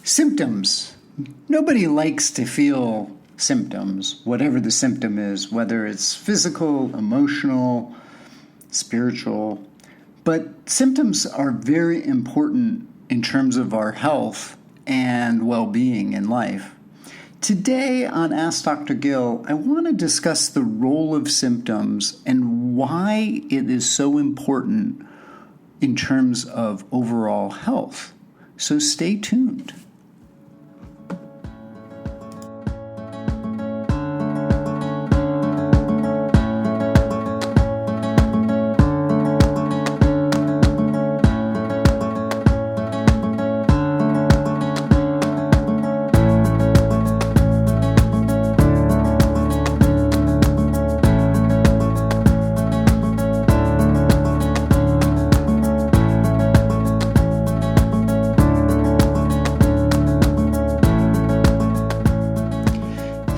Symptoms. Nobody likes to feel symptoms, whatever the symptom is, whether it's physical, emotional, spiritual. But symptoms are very important in terms of our health and well-being in life. Today on Ask Dr. Gil, I want to discuss the role of symptoms and why it is so important in terms of overall health. So stay tuned.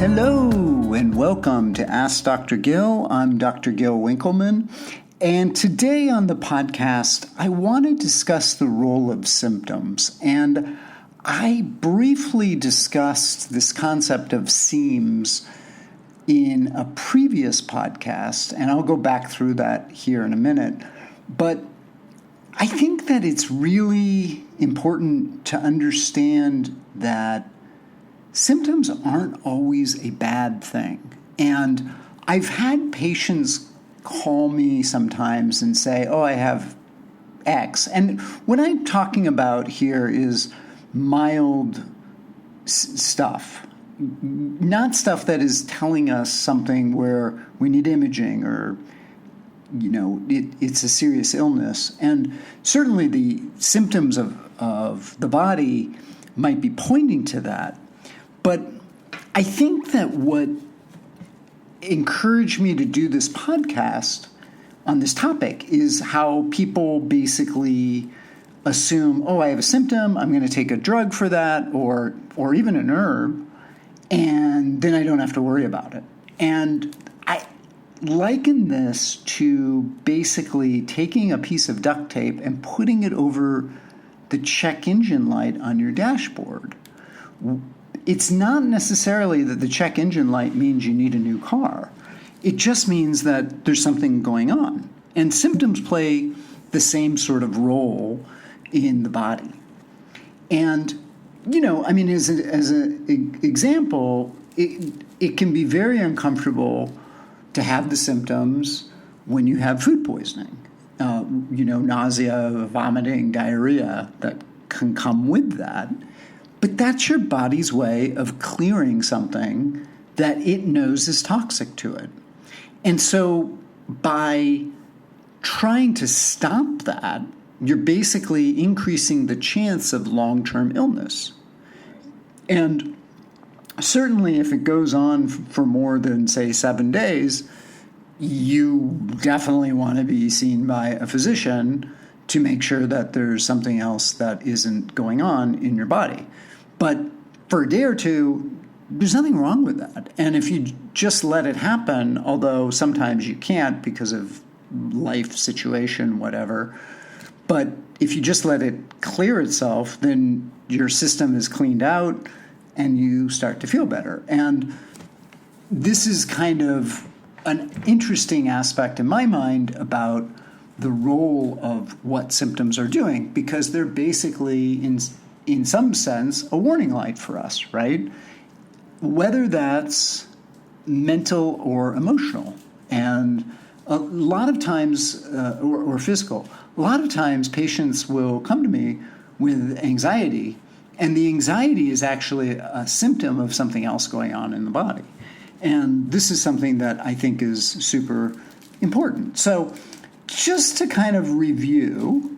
Hello and welcome to Ask Dr. Gil. I'm Dr. Gil Winkleman, and today on the podcast, I want to discuss the role of symptoms. And I briefly discussed this concept of seams in a previous podcast, and I'll go back through that here in a minute. But I think that it's really important to understand that symptoms aren't always a bad thing. And I've had patients call me sometimes and say, oh, I have X. And what I'm talking about here is mild stuff, not stuff that is telling us something where we need imaging or, it's a serious illness. And certainly the symptoms of the body might be pointing to that. But I think that what encouraged me to do this podcast on this topic is how people basically assume, oh, I have a symptom, I'm going to take a drug for that, or even an herb, and then I don't have to worry about it. And I liken this to basically taking a piece of duct tape and putting it over the check engine light on your dashboard. It's not necessarily that the check engine light means you need a new car. It just means that there's something going on. And symptoms play the same sort of role in the body. And, as an example, it can be very uncomfortable to have the symptoms when you have food poisoning. Nausea, vomiting, diarrhea that can come with that. But that's your body's way of clearing something that it knows is toxic to it. And so by trying to stop that, you're basically increasing the chance of long-term illness. And certainly if it goes on for more than, say, 7 days, you definitely want to be seen by a physician to make sure that there's something else that isn't going on in your body. But for a day or two, there's nothing wrong with that. And if you just let it happen, although sometimes you can't because of life situation, whatever, but if you just let it clear itself, then your system is cleaned out and you start to feel better. And this is kind of an interesting aspect in my mind about the role of what symptoms are doing, because they're basically in some sense, a warning light for us, right? Whether that's mental or emotional. And a lot of times, or physical, a lot of times patients will come to me with anxiety, and the anxiety is actually a symptom of something else going on in the body. And this is something that I think is super important. So just to kind of review,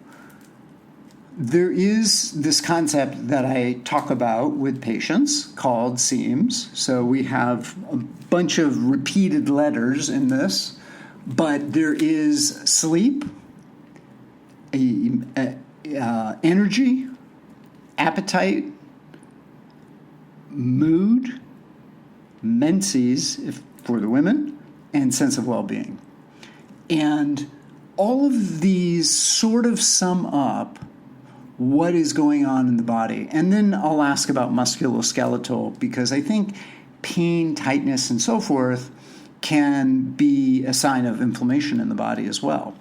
there is this concept that I talk about with patients called seams. So we have a bunch of repeated letters in this, but there is sleep, energy, appetite, mood, menses for the women, and sense of well-being. And all of these sort of sum up what is going on in the body. And then I'll ask about musculoskeletal, because I think pain, tightness, and so forth can be a sign of inflammation in the body as well.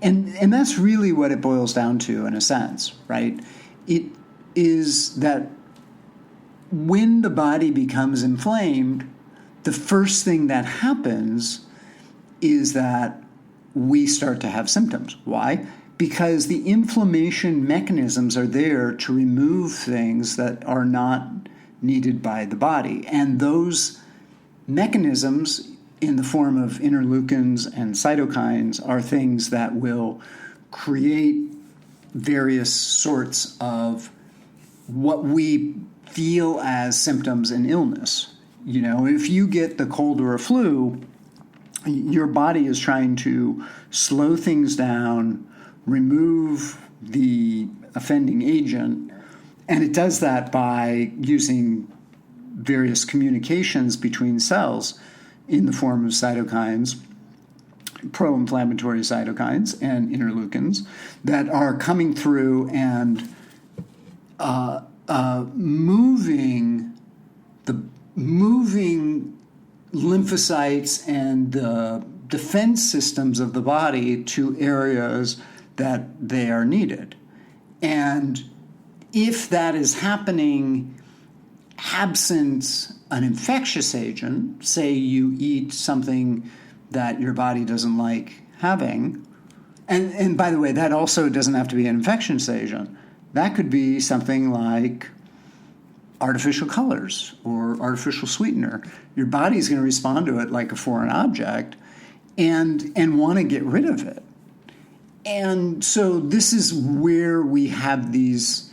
And that's really what it boils down to, in a sense, right? It is that when the body becomes inflamed, the first thing that happens is that we start to have symptoms. Why? Because the inflammation mechanisms are there to remove things that are not needed by the body. And those mechanisms, in the form of interleukins and cytokines, are things that will create various sorts of what we feel as symptoms and illness. You know, if you get the cold or a flu, your body is trying to slow things down, remove the offending agent, and it does that by using various communications between cells in the form of cytokines, pro-inflammatory cytokines and interleukins, that are coming through and moving lymphocytes and the defense systems of the body to areas that they are needed. And if that is happening absent an infectious agent, say you eat something that your body doesn't like having, and by the way, that also doesn't have to be an infectious agent. That could be something like artificial colors or artificial sweetener. Your body's going to respond to it like a foreign object and want to get rid of it. And so this is where we have these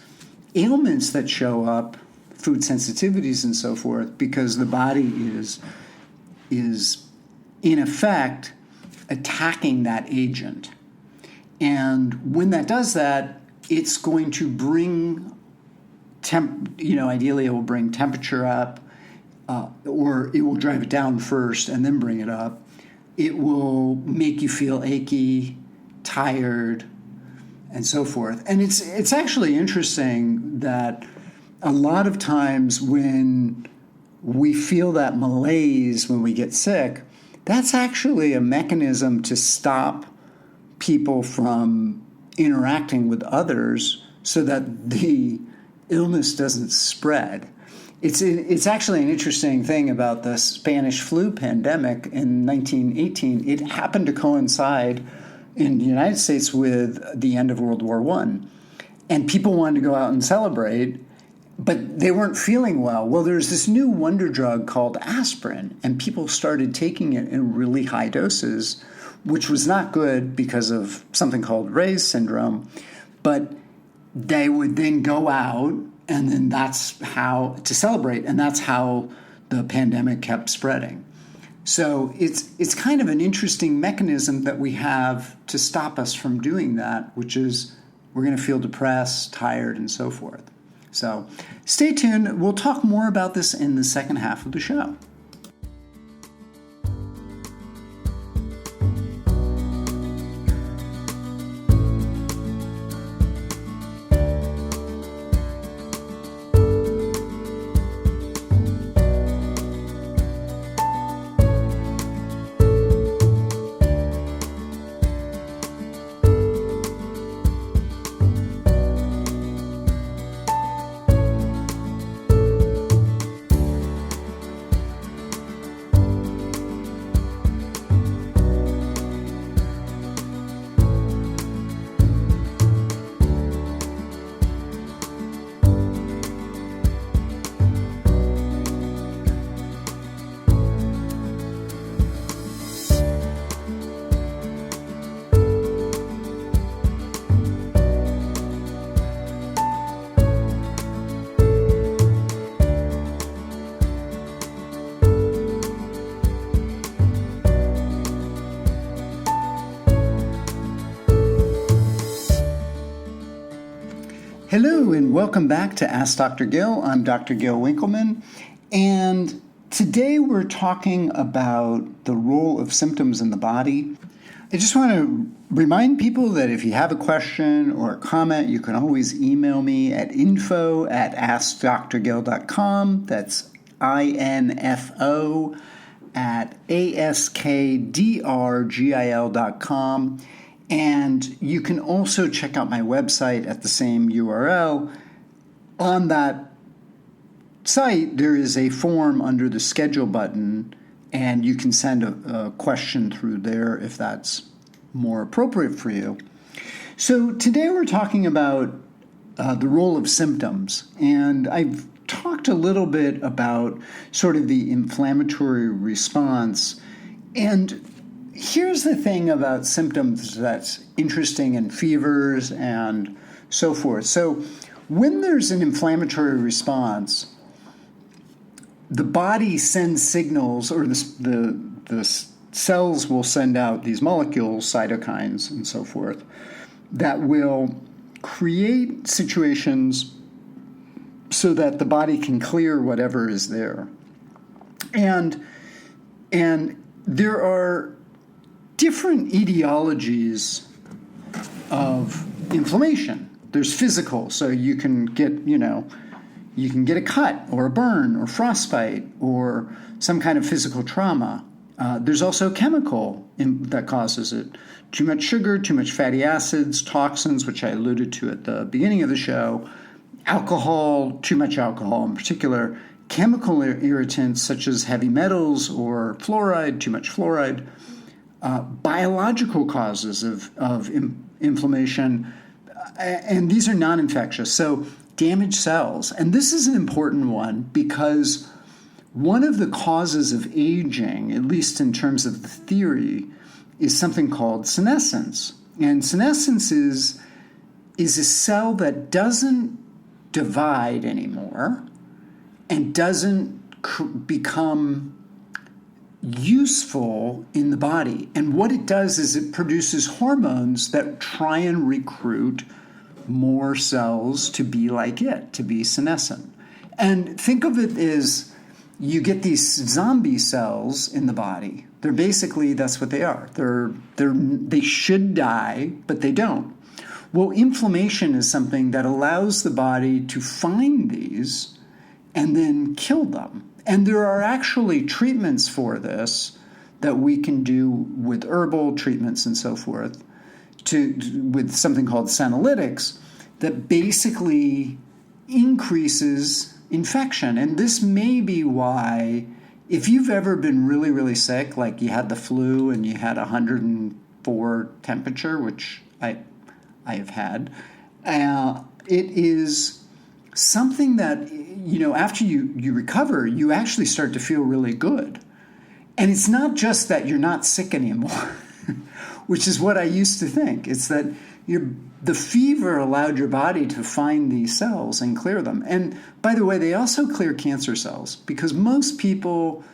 ailments that show up, food sensitivities and so forth, because the body is in effect attacking that agent. And when that does that, it's going to bring ideally it will bring temperature up, or it will drive it down first and then bring it up. It will make you feel achy, tired, and so forth. And it's actually interesting that a lot of times when we feel that malaise when we get sick, that's actually a mechanism to stop people from interacting with others so that the illness doesn't spread. It's actually an interesting thing about the Spanish flu pandemic in 1918. It happened to coincide in the United States with the end of World War I. And people wanted to go out and celebrate, but they weren't feeling well. Well, there's this new wonder drug called aspirin, and people started taking it in really high doses, which was not good because of something called Ray's syndrome. But they would then go out, and then that's how to celebrate, and that's how the pandemic kept spreading. So it's kind of an interesting mechanism that we have to stop us from doing that, which is we're going to feel depressed, tired, and so forth. So stay tuned. We'll talk more about this in the second half of the show. Hello and welcome back to Ask Dr. Gil. I'm Dr. Gil Winkleman, and today we're talking about the role of symptoms in the body. I just want to remind people that if you have a question or a comment, you can always email me at info@askdrgil.com. That's info@askdrgil.com. And you can also check out my website at the same URL. On that site, there is a form under the schedule button, and you can send a question through there if that's more appropriate for you. So today we're talking about the role of symptoms, and I've talked a little bit about sort of the inflammatory response. And here's the thing about symptoms that's interesting in fevers and so forth. So when there's an inflammatory response, the body sends signals, or the cells will send out these molecules, cytokines and so forth, that will create situations so that the body can clear whatever is there. And there are different etiologies of inflammation. There's physical, so you can get a cut or a burn or frostbite or some kind of physical trauma. There's also chemical that causes it. Too much sugar, too much fatty acids, toxins, which I alluded to at the beginning of the show, alcohol, too much alcohol in particular, chemical irritants such as heavy metals or fluoride, too much fluoride, biological causes of inflammation, and these are non-infectious. So damaged cells. And this is an important one because one of the causes of aging, at least in terms of the theory, is something called senescence. And senescence is a cell that doesn't divide anymore and doesn't become useful in the body. And what it does is it produces hormones that try and recruit more cells to be like it, to be senescent. And think of it as you get these zombie cells in the body. They're basically, that's what they are. They should die, but they don't. Well, inflammation is something that allows the body to find these and then kill them. And there are actually treatments for this that we can do with herbal treatments and so forth, with something called senolytics, that basically increases infection. And this may be why, if you've ever been really, really sick, like you had the flu and you had 104 temperature, which I have had, it is something that, after you recover, you actually start to feel really good. And it's not just that you're not sick anymore, which is what I used to think. It's that the fever allowed your body to find these cells and clear them. And by the way, they also clear cancer cells because most people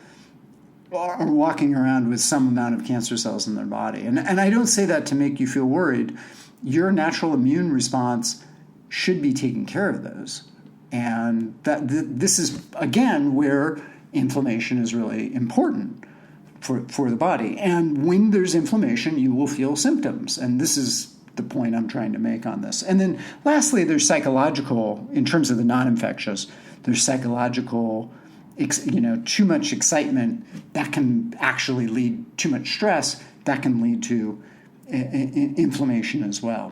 are walking around with some amount of cancer cells in their body. And I don't say that to make you feel worried. Your natural immune response should be taking care of those. And this is, again, where inflammation is really important for the body. And when there's inflammation, you will feel symptoms. And this is the point I'm trying to make on this. And then lastly, there's psychological, in terms of the non-infectious, there's psychological, too much excitement that can actually lead, too much stress, that can lead to inflammation as well.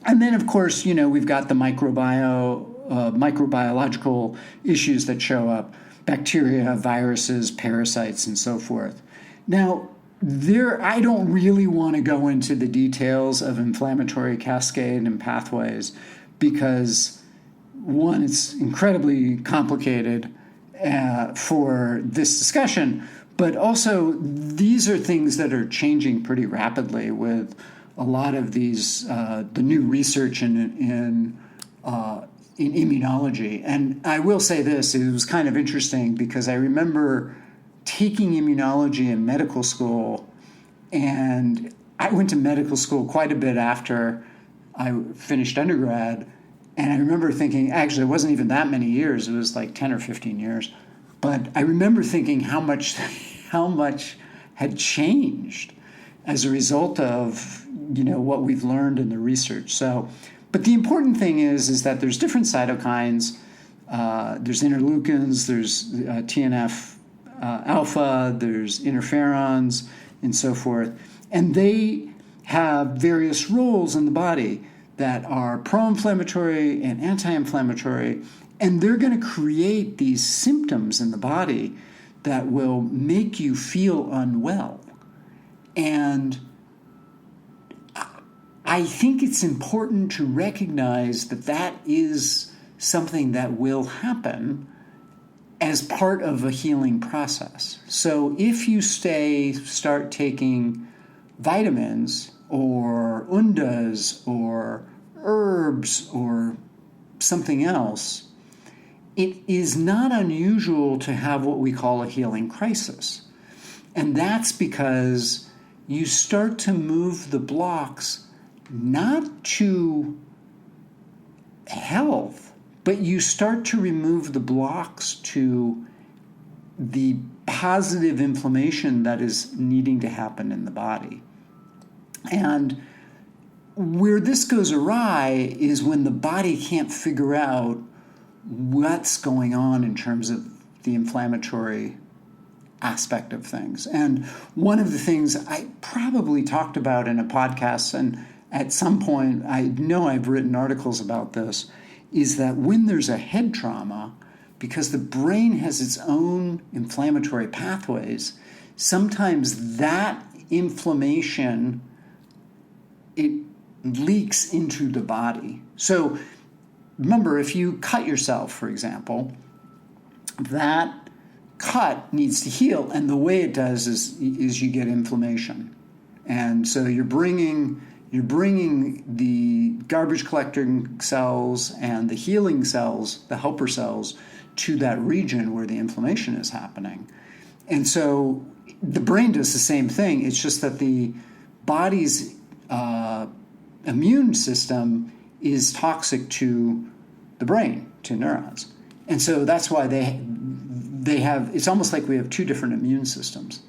And then, of course, we've got the microbiological issues that show up, bacteria, viruses, parasites, and so forth. Now, I don't really want to go into the details of inflammatory cascade and pathways because, one, it's incredibly complicated for this discussion, but also these are things that are changing pretty rapidly with a lot of these, the new research in immunology. And I will say this, it was kind of interesting because I remember taking immunology in medical school, and I went to medical school quite a bit after I finished undergrad, and I remember thinking, actually it wasn't even that many years, it was like 10 or 15 years, but I remember thinking how much had changed. as a result of, what we've learned in the research. So, but the important thing is that there's different cytokines. There's interleukins, there's TNF alpha, there's interferons, and so forth. And they have various roles in the body that are pro-inflammatory and anti-inflammatory, and they're going to create these symptoms in the body that will make you feel unwell. And I think it's important to recognize that that is something that will happen as part of a healing process. So if you start taking vitamins or undas or herbs or something else, it is not unusual to have what we call a healing crisis. And that's because you start to move the blocks not to health, but you start to remove the blocks to the positive inflammation that is needing to happen in the body. And where this goes awry is when the body can't figure out what's going on in terms of the inflammatory aspect of things. And one of the things I probably talked about in a podcast, and at some point I know I've written articles about this, is that when there's a head trauma, because the brain has its own inflammatory pathways, sometimes that inflammation, it leaks into the body. So remember, if you cut yourself, for example, that cut needs to heal, and the way it does is you get inflammation. And so you're bringing the garbage collecting cells and the healing cells, the helper cells, to that region where the inflammation is happening. And so the brain does the same thing. It's just that the body's immune system is toxic to the brain, to neurons. And so that's why they have, it's almost like we have two different immune systems.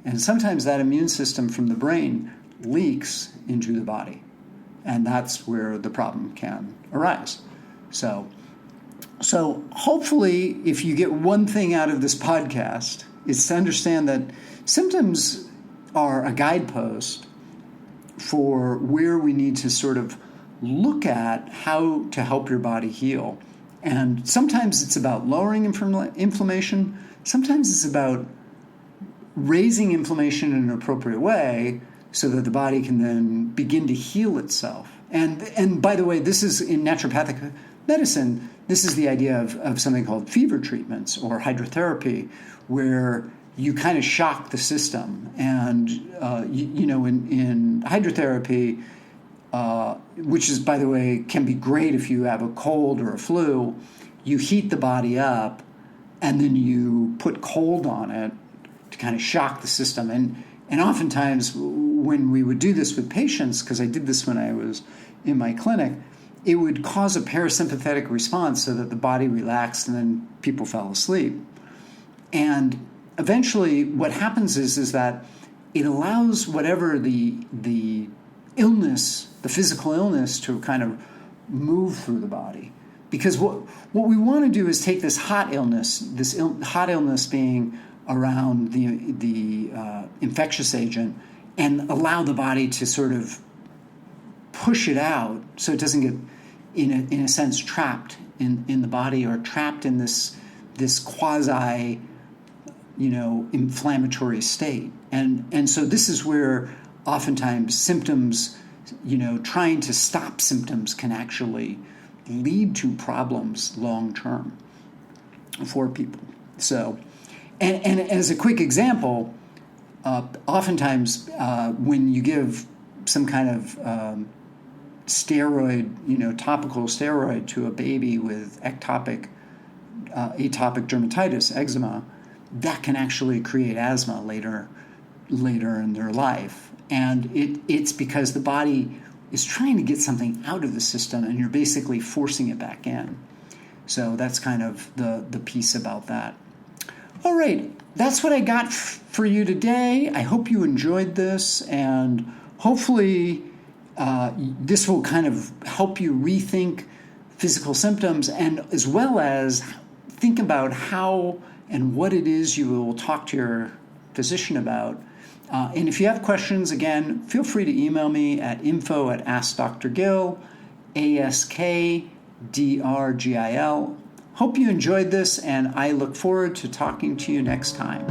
And sometimes that immune system from the brain leaks into the body. And that's where the problem can arise. So hopefully, if you get one thing out of this podcast, it's to understand that symptoms are a guidepost for where we need to sort of look at how to help your body heal. And sometimes it's about lowering inflammation. Sometimes it's about raising inflammation in an appropriate way so that the body can then begin to heal itself. And by the way, this is in naturopathic medicine, this is the idea of something called fever treatments or hydrotherapy, where you kind of shock the system. And, in hydrotherapy, which is, by the way, can be great if you have a cold or a flu, you heat the body up and then you put cold on it to kind of shock the system. And oftentimes when we would do this with patients, because I did this when I was in my clinic, it would cause a parasympathetic response so that the body relaxed and then people fell asleep. And eventually what happens is that it allows whatever the illness, the physical illness, to kind of move through the body. Because what we want to do is take this hot illness, hot illness being around the infectious agent, and allow the body to sort of push it out so it doesn't get, in a sense, trapped in the body, or trapped in this quasi, inflammatory state. And so this is where oftentimes symptoms, trying to stop symptoms can actually lead to problems long term for people. So, and as a quick example, oftentimes when you give some kind of steroid, topical steroid to a baby with atopic dermatitis, eczema, that can actually create asthma later in their life. And it's because the body is trying to get something out of the system, and you're basically forcing it back in. So that's kind of the piece about that. All right, that's what I got for you today. I hope you enjoyed this, and hopefully this will kind of help you rethink physical symptoms, and as well as think about how and what it is you will talk to your physician about. And if you have questions, again, feel free to email me at info@askdrgil, ASKDRGIL. Hope you enjoyed this, and I look forward to talking to you next time.